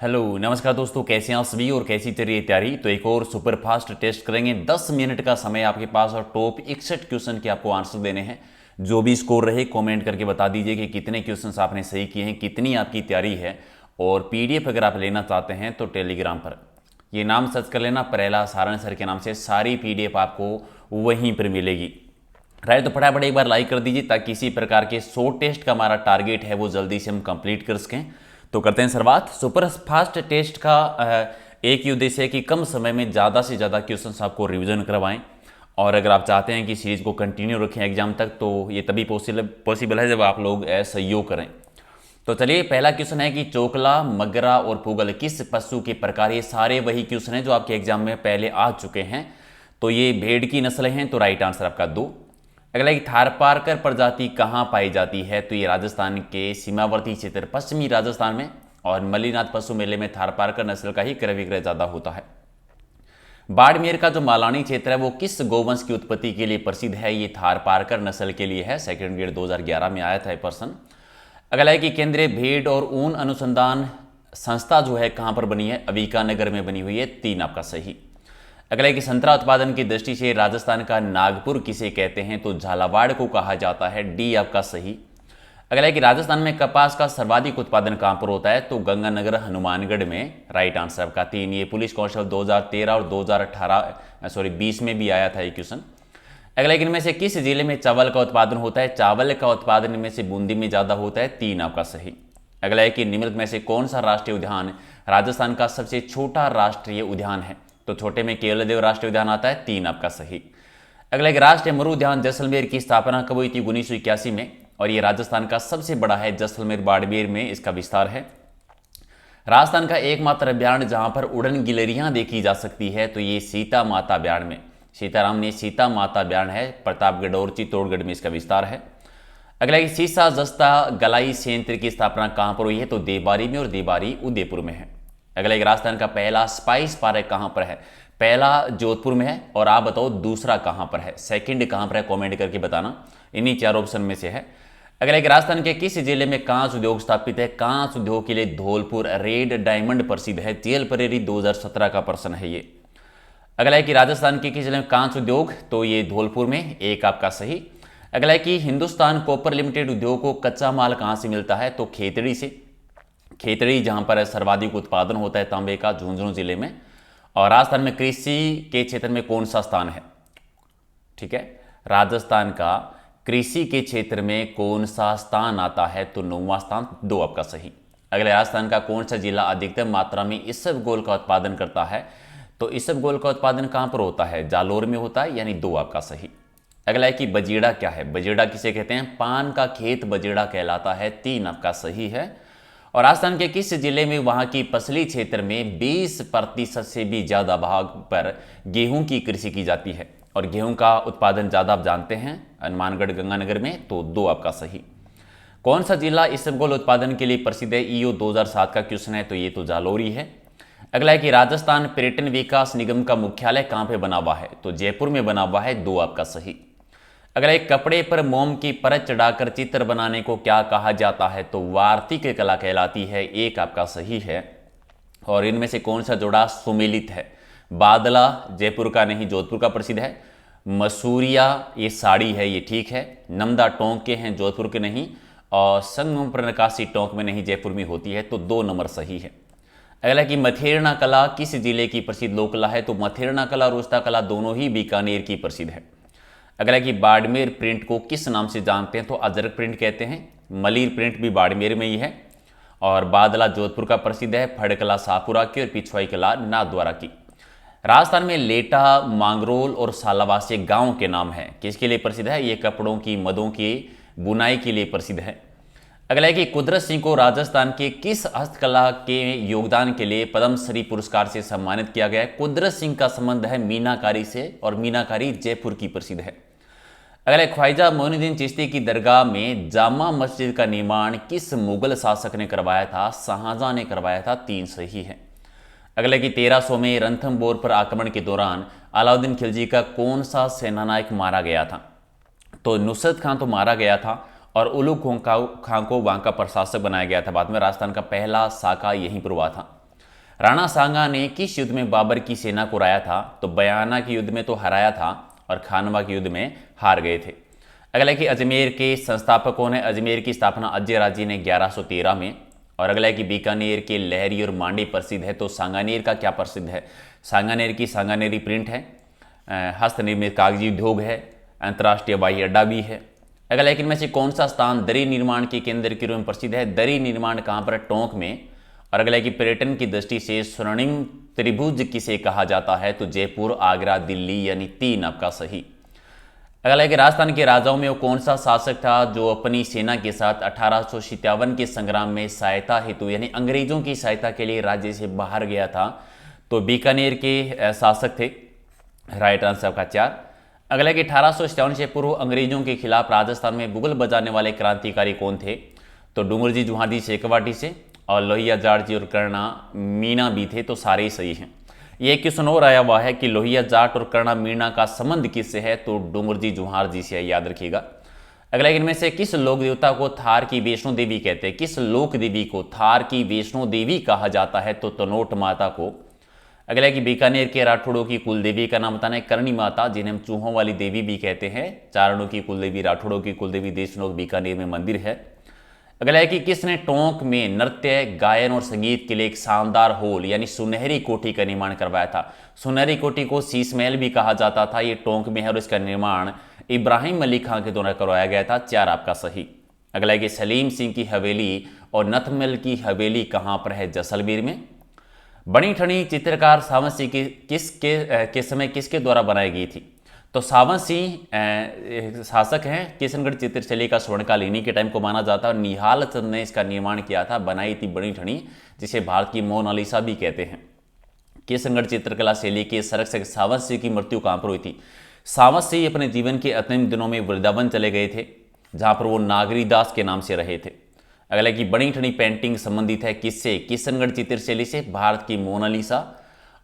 Hello नमस्कार दोस्तों, कैसे हैं आप सभी और कैसी चल रही है तैयारी। तो एक और सुपर फास्ट टेस्ट करेंगे। 10 मिनट का समय आपके पास और टॉप 61 क्वेश्चन के आपको आंसर देने हैं। जो भी स्कोर रहे कमेंट करके बता दीजिए कि कितने क्वेश्चंस आपने सही किए हैं, कितनी आपकी तैयारी है। और पीडीएफ अगर आप लेना चाहते हैं तो टेलीग्राम पर ये नाम सर्च कर लेना, प्रहलाद सारण सर के नाम से। सारी पीडीएफ आपको वहीं पर मिलेगी। राइट, तो फटाफट एक बार लाइक कर दीजिए ताकि इसी प्रकार के 100 टेस्ट का हमारा टारगेट है वो जल्दी से हम कंप्लीट कर सकें। तो करते हैं शुरुआत। सुपर फास्ट टेस्ट का एक ही उद्देश्य है कि कम समय में ज़्यादा से ज़्यादा क्वेश्चंस आपको रिवीजन करवाएं। और अगर आप चाहते हैं कि सीरीज़ को कंटिन्यू रखें एग्जाम तक, तो ये तभी पॉसिबल है जब आप लोग सहयोग करें। तो चलिए, पहला क्वेश्चन है कि चोकला, मगरा और पुगल किस पशु के प्रकार। ये सारे वही क्वेश्चन हैं जो आपके एग्जाम में पहले आ चुके हैं। तो ये भेड़ की नस्लें हैं, तो राइट आंसर आपका 2। अगला एक थारपारकर प्रजाति कहाँ पाई जाती है। तो ये राजस्थान के सीमावर्ती क्षेत्र पश्चिमी राजस्थान में और मल्लीनाथ पशु मेले में थारपारकर नस्ल का ही क्रय विक्रय ज्यादा होता है। बाड़मेर का जो मालानी क्षेत्र है वो किस गोवंश की उत्पत्ति के लिए प्रसिद्ध है। ये थारपारकर नस्ल के लिए है। सेकंड ग्रेड 2011 में आया था ये प्रश्न। अगला है कि केंद्रीय भेड़ और ऊन अनुसंधान संस्था जो है कहाँ पर बनी है। अविकानगर में बनी हुई है। 3 आपका सही। अगला है कि संतरा उत्पादन की दृष्टि से राजस्थान का नागपुर किसे कहते हैं। तो झालावाड़ को कहा जाता है। डी आपका सही। अगला है कि राजस्थान में कपास का सर्वाधिक उत्पादन कहां पर होता है। तो गंगानगर हनुमानगढ़ में। राइट आंसर आपका 3। ये पुलिस कांस्टेबल 2013 और 2020 में भी आया था ये क्वेश्चन। अगला इनमें से किस जिले में चावल का उत्पादन होता है। चावल का उत्पादन में से बूंदी में ज्यादा होता है। 3 आपका सही। अगला है कि निम्नलिखित में से कौन सा राष्ट्रीय उद्यान राजस्थान का सबसे छोटा राष्ट्रीय उद्यान है। तो छोटे में केवलदेव राष्ट्रीय उद्यान आता है। 3 आपका सही। अगला एक राष्ट्रीय मरु उद्यान जैसलमेर की स्थापना कब हुई थी। 1981 में। और ये राजस्थान का सबसे बड़ा है। जैसलमेर बाड़मेर में इसका विस्तार है। राजस्थान का एकमात्र अभ्यारण्य जहां पर उड़न गिलहरियां देखी जा सकती है तो ये सीता माता अभ्यारण्य में सीताराम ने सीता माता अभ्यारण्य है। प्रतापगढ़ और चित्तौड़गढ़ में इसका विस्तार है। अगला एक सीसा जस्ता गलाई संयंत्र की स्थापना कहां पर हुई है। तो देबारी में और देबारी उदयपुर में है। अगला एक राजस्थान का पहला स्पाइस पार्क कहां पर है। पहला जोधपुर में है। और आप बताओ दूसरा कहां पर है, सेकंड कहां पर है, कमेंट करके बताना। इन्हीं 4 ऑप्शन में से है। अगला एक राजस्थान के किस जिले में कांच उद्योग स्थापित है। कांच उद्योग के लिए धौलपुर रेड डायमंड प्रसिद्ध है। जेल परेरी 2017 का प्रश्न है ये। अगला है कि राजस्थान के किस जिले में कांच उद्योग। तो ये धौलपुर में। 1 आपका सही। अगला है कि हिंदुस्तान कॉपर लिमिटेड उद्योग को कच्चा माल कहां से मिलता है। तो खेतड़ी से। खेतड़ी जहां पर सर्वाधिक उत्पादन होता है तांबे का, झुंझुनू जिले में। और राजस्थान में कृषि के क्षेत्र में कौन सा स्थान है। ठीक है, राजस्थान का कृषि के क्षेत्र में कौन सा स्थान आता है। तो 9वां स्थान। 2 आपका सही। अगले राजस्थान का कौन सा जिला अधिकतम मात्रा में इसबगोल का उत्पादन करता है। तो इसबगोल का उत्पादन कहां पर होता है। जालोर में होता है, यानी 2 आपका सही। अगला है कि बजेड़ा क्या है। बजेड़ा किसे कहते हैं। पान का खेत बजेड़ा कहलाता है। 3 आपका सही है। और राजस्थान के किस जिले में वहां की पसली क्षेत्र में 20% से भी ज्यादा भाग पर गेहूं की कृषि की जाती है। और गेहूं का उत्पादन ज्यादा आप जानते हैं हनुमानगढ़ गंगानगर में। तो 2 आपका सही। कौन सा जिला इसबगोल उत्पादन के लिए प्रसिद्ध है। ईओ 2007 का क्वेश्चन है। तो ये तो जालोरी है। अगला है कि राजस्थान पर्यटन विकास निगम का मुख्यालय कहां पे बना हुआ है। तो जयपुर में बना हुआ है। 2 आपका सही। अगला एक कपड़े पर मोम की परत चढ़ाकर चित्र बनाने को क्या कहा जाता है। तो वार्तिक कला कहलाती है। 1 आपका सही है। और इनमें से कौन सा जोड़ा सुमेलित है। बादला जयपुर का नहीं, जोधपुर का प्रसिद्ध है। मसूरिया ये साड़ी है, ये ठीक है। नमदा टोंक के हैं, जोधपुर के नहीं। और संगम प्रनकाशी टोंक में नहीं, जयपुर में होती है। तो 2 नंबर सही है। अगला कि मथेरना कला किस जिले की प्रसिद्ध लोक कला है। तो मथेरना कला और उस्ता कला दोनों ही बीकानेर की प्रसिद्ध है। अगला कि बाड़मेर प्रिंट को किस नाम से जानते हैं। तो अजरक प्रिंट कहते हैं। मलिर प्रिंट भी बाड़मेर में ही है। और बादला जोधपुर का प्रसिद्ध है। फड़कला शाहपुरा की और पिछवाई कला नाथद्वारा की। राजस्थान में लेटा, मांगरोल और सालावासी गांव के नाम है, किसके लिए प्रसिद्ध है। ये कपड़ों की, मदों की बुनाई के लिए प्रसिद्ध है। अगला है कि कुदरत सिंह को राजस्थान के किस हस्तकला के योगदान के लिए पद्मश्री पुरस्कार से सम्मानित किया गया है। कुदरत सिंह का संबंध है मीनाकारी से। और मीनाकारी जयपुर की प्रसिद्ध है। अगला ख्वाजा मोइनुद्दीन चिश्ती की दरगाह में जामा मस्जिद का निर्माण किस मुगल शासक ने करवाया था। शाहजहां ने करवाया था। 3 सही है। अगला कि 1300 में रणथंभौर पर आक्रमण के दौरान अलाउद्दीन खिलजी का कौन सा सेनानायक मारा गया था। तो नुसरत खान तो मारा गया था। और उलुग खां को वहां का प्रशासक बनाया गया था। बाद में राजस्थान का पहला साका यहीं पर हुआ था। राणा सांगा ने किस युद्ध में बाबर की सेना को हराया था? तो बयाना के युद्ध में तो हराया था और खानवा के युद्ध में हार गए थे। अगला कि अजमेर के संस्थापक कौन है? अजमेर की स्थापना अजय राजे ने 1113 में। और अगला है कि बीकानेर के लहरी और मांडी प्रसिद्ध है, तो सांगानेर का क्या प्रसिद्ध है? सांगानेर की सांगानेरी प्रिंट है, हस्तनिर्मित कागजी उद्योग है, अंतर्राष्ट्रीय हवाई अड्डा भी है। अगला है कि इनमें से कौन सा स्थान दरी निर्माण के केंद्र के रूप में प्रसिद्ध है? दरी निर्माण कहाँ पर? टोंक में। और अगला है कि पर्यटन की दृष्टि से स्वर्णिम त्रिभुज किसे कहा जाता है? तो जयपुर, आगरा, दिल्ली, यानी 3 आपका सही। अगला है कि राजस्थान के राजाओं में वो कौन सा शासक था जो अपनी सेना के साथ 1857 के संग्राम में सहायता हेतु यानी अंग्रेजों की सहायता के लिए राज्य से बाहर गया था? तो बीकानेर के शासक थे। राइट आंसर आपका 4। अगला है कि 1857 से पूर्व अंग्रेजों के खिलाफ राजस्थान में बुगल बजाने वाले क्रांतिकारी कौन थे? तो डूंगरजी जुहारजी शेखावाटी से, और लोहिया जाट जी और कर्णा मीणा भी थे, तो सारे ही सही हैं। ये क्वेश्चन और आया हुआ है कि लोहिया जाट और कर्णा मीणा का संबंध किससे है? तो डूंगरजी जुहार जी से है, याद रखिएगा। अगला इनमें से किस लोक देवता को थार की वैष्णो देवी कहते हैं? किस लोक देवी को थार की वैष्णो देवी कहा जाता है? तो तनोट माता को। अगला कि बीकानेर के राठौड़ों की कुल देवी का नाम बताना है। करणी माता, जिन्हें हम चूहों वाली देवी भी कहते हैं। चारणों की कुल देवी, राठौड़ों की कुल देवी, देशनोक बीकानेर में मंदिर है। अगला है कि किसने टोंक में नृत्य, गायन और संगीत के लिए एक शानदार हॉल यानी सुनहरी कोठी का निर्माण करवाया था? सुनहरी कोठी को शीश महल भी कहा जाता था। ये टोंक में है और इसका निर्माण इब्राहिम मलिक खां के द्वारा करवाया गया था। 4 आपका सही। अगला है कि सलीम सिंह की हवेली और नथमल की हवेली कहाँ पर है? जैसलमेर में। बनी ठनी चित्रकार सावंत सिंह के समय किसके द्वारा बनाई गई थी? तो सावंत सिंह शासक हैं। किशनगढ़ चित्रशैली का स्वर्णकाल इन्हीं के टाइम को माना जाता है और निहाल चंद ने इसका निर्माण किया था, बनाई थी बनी ठनी, जिसे भारत की मोनालिसा भी कहते हैं। किशनगढ़ चित्रकला शैली के संरक्षक सावंत सिंह की मृत्यु कहाँ पर हुई थी? सावंत सिंह अपने जीवन के अंतिम दिनों में वृंदावन चले गए थे, जहाँ पर वो नागरीदास के नाम से रहे थे। अगला कि बनी ठनी पेंटिंग संबंधित है किससे? किशनगढ़ चित्रशैली से, भारत की मोनालिसा।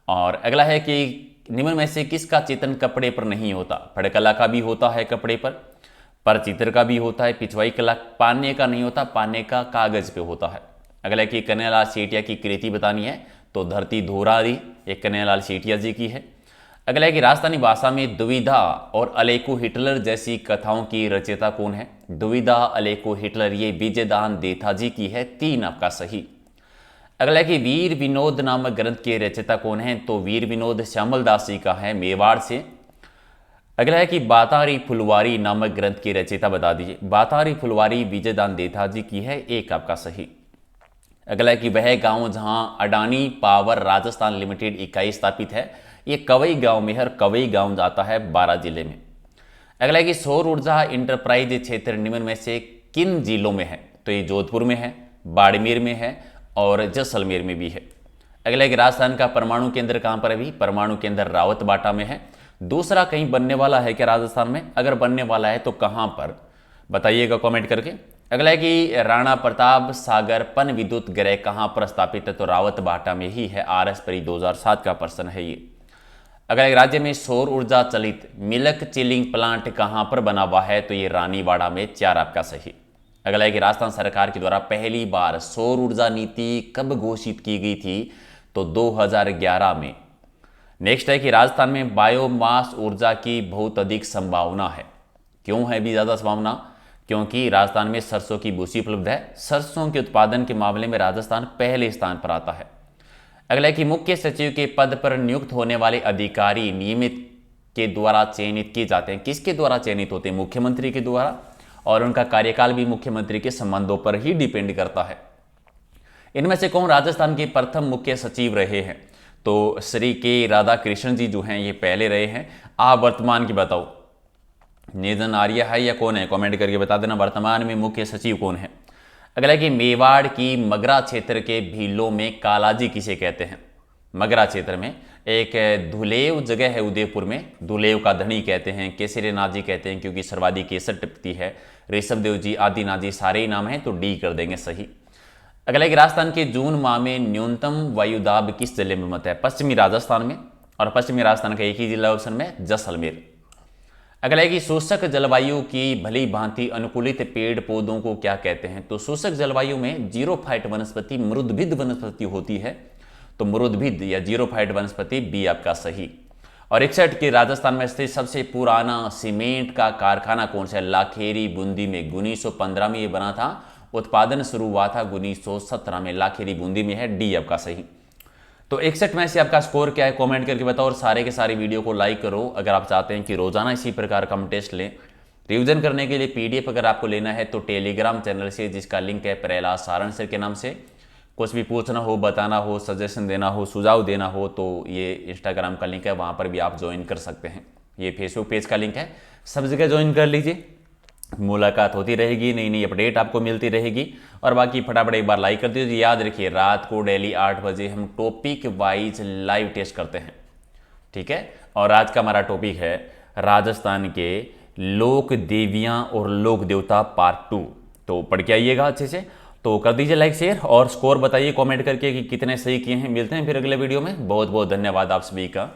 और अगला है कि निम्न में से किसका चित्रण कपड़े पर नहीं होता? फड़कला का भी होता है कपड़े पर चित्र का भी होता है। पिछवाई कला पाने का नहीं होता, पाने का कागज पे होता है। अगला कि कन्हैयालाल सेठिया की कृति बतानी है, तो धरती धोरारी एक कन्हैयालाल सेठिया जी की है। अगला है कि राजस्थानी भाषा में दुविधा और अलेको हिटलर जैसी कथाओं की रचयिता कौन है? दुविधा, अलेको, हिटलर, ये विजयदान देथा जी की है। 3 आपका सही। अगला है कि वीर विनोद नामक ग्रंथ के रचयिता कौन है? तो वीर विनोद श्यामल दास जी का है, मेवाड़ से। अगला है कि बातारी फुलवारी नामक ग्रंथ की रचयिता बता दीजिए। बातारी फुलवारी विजयदान देथा जी की है। 1 आपका सही। अगला है कि वह गांव जहां अडानी पावर राजस्थान लिमिटेड इकाई स्थापित है, ये कवई गांव में है और कवई गांव जाता है 12 जिले में। अगला है कि सौर ऊर्जा इंटरप्राइज क्षेत्र निम्न में से किन जिलों में है? तो ये जोधपुर में है, बाड़मेर में है और जैसलमेर में भी है। अगला है कि राजस्थान का परमाणु केंद्र कहां पर है? भी परमाणु केंद्र रावतबाटा में है। दूसरा कहीं बनने वाला है क्या राजस्थान में? अगर बनने वाला है तो कहां पर, बताइएगा कमेंट करके। अगला है कि राणा प्रताप सागर पन विद्युत गृह कहां पर स्थापित है? तो रावतबाटा में ही है। RS परी 2007 का प्रश्न है ये। अगला राज्य में सौर ऊर्जा चलित मिल्क चिलिंग प्लांट कहां पर बना हुआ है? तो ये रानीवाड़ा में। 4 आपका सही। अगला है कि राजस्थान सरकार के द्वारा पहली बार सौर ऊर्जा नीति कब घोषित की गई थी? तो 2011 में। नेक्स्ट है कि राजस्थान में बायोमास ऊर्जा की बहुत अधिक संभावना है। क्यों है भी ज़्यादा संभावना? क्योंकि राजस्थान में सरसों की भूसी उपलब्ध है। सरसों के उत्पादन के मामले में राजस्थान पहले स्थान पर आता है। अगला है कि मुख्य सचिव के पद पर नियुक्त होने वाले अधिकारी नियमित के द्वारा चयनित किए जाते हैं। किसके द्वारा चयनित होते हैं? मुख्यमंत्री के द्वारा, और उनका कार्यकाल भी मुख्यमंत्री के संबंधों पर ही डिपेंड करता है। इनमें से कौन राजस्थान के प्रथम मुख्य सचिव रहे हैं? तो श्री के राधाकृष्ण जी जो हैं ये पहले रहे हैं। आप वर्तमान की बताओ, नेजन आर्य है या कौन है? कमेंट करके बता देना वर्तमान में मुख्य सचिव कौन है। अगला है कि मेवाड़ की मगरा क्षेत्र के भीलों में कालाजी किसे कहते हैं? मगरा क्षेत्र में एक धुलेव जगह है उदयपुर में, धुलेव का धनी कहते हैं, केसरीनाथ जी कहते हैं क्योंकि सर्वाधिक केसर टिपती है, ऋषभ देव जी, आदिनाथ जी, सारे ही नाम हैं, तो डी कर देंगे सही। अगला है कि राजस्थान के जून माह में न्यूनतम वायुदाब किस जिले में मत है? पश्चिमी राजस्थान में, और पश्चिमी राजस्थान का एक ही जिला ऑप्शन में जैसलमेर। अगला है कि शुष्क जलवायु की भली भांति अनुकूलित पेड़ पौधों को क्या कहते हैं? तो शुष्क जलवायु में जीरोफाइट वनस्पति, मृदभिद वनस्पति होती है, तो मुरुदभिद या जीरोफाइट वनस्पति बी आपका सही। और 61 के राजस्थान में स्थित सबसे पुराना सीमेंट का कारखाना कौन सा है? लाखेरी बूंदी में 1915 में ये बना था। उत्पादन शुरू हुआ था 1917 में, लाखेरी बूंदी में है, डी आपका सही। तो 61 में से आपका स्कोर क्या है कमेंट करके बताओ और सारे के सारे वीडियो को लाइक करो। अगर आप चाहते हैं कि रोजाना इसी प्रकार का हम टेस्ट लें, रिवीजन करने के लिए पीडीएफ अगर आपको लेना है तो टेलीग्राम चैनल से, जिसका लिंक है प्रहलाद सारण सर के नाम से, कुछ भी पूछना हो, बताना हो, सजेशन देना हो, सुझाव देना हो तो ये इंस्टाग्राम का लिंक है, वहाँ पर भी आप ज्वाइन कर सकते हैं। ये फेसबुक पेज का लिंक है, सब जगह ज्वाइन कर लीजिए। मुलाकात होती रहेगी, नई नई अपडेट आपको मिलती रहेगी। और बाकी फटाफट एक बार लाइक कर दीजिए। याद रखिए रात को डेली 8 बजे हम टॉपिक वाइज लाइव टेस्ट करते हैं, ठीक है। और आज का हमारा टॉपिक है राजस्थान के लोक देवियां और लोक देवता पार्ट 2। तो पढ़ के आइएगा अच्छे से। तो कर दीजिए लाइक शेयर और स्कोर बताइए कमेंट करके कि कितने सही किए हैं। मिलते हैं फिर अगले वीडियो में। बहुत बहुत धन्यवाद आप सभी का।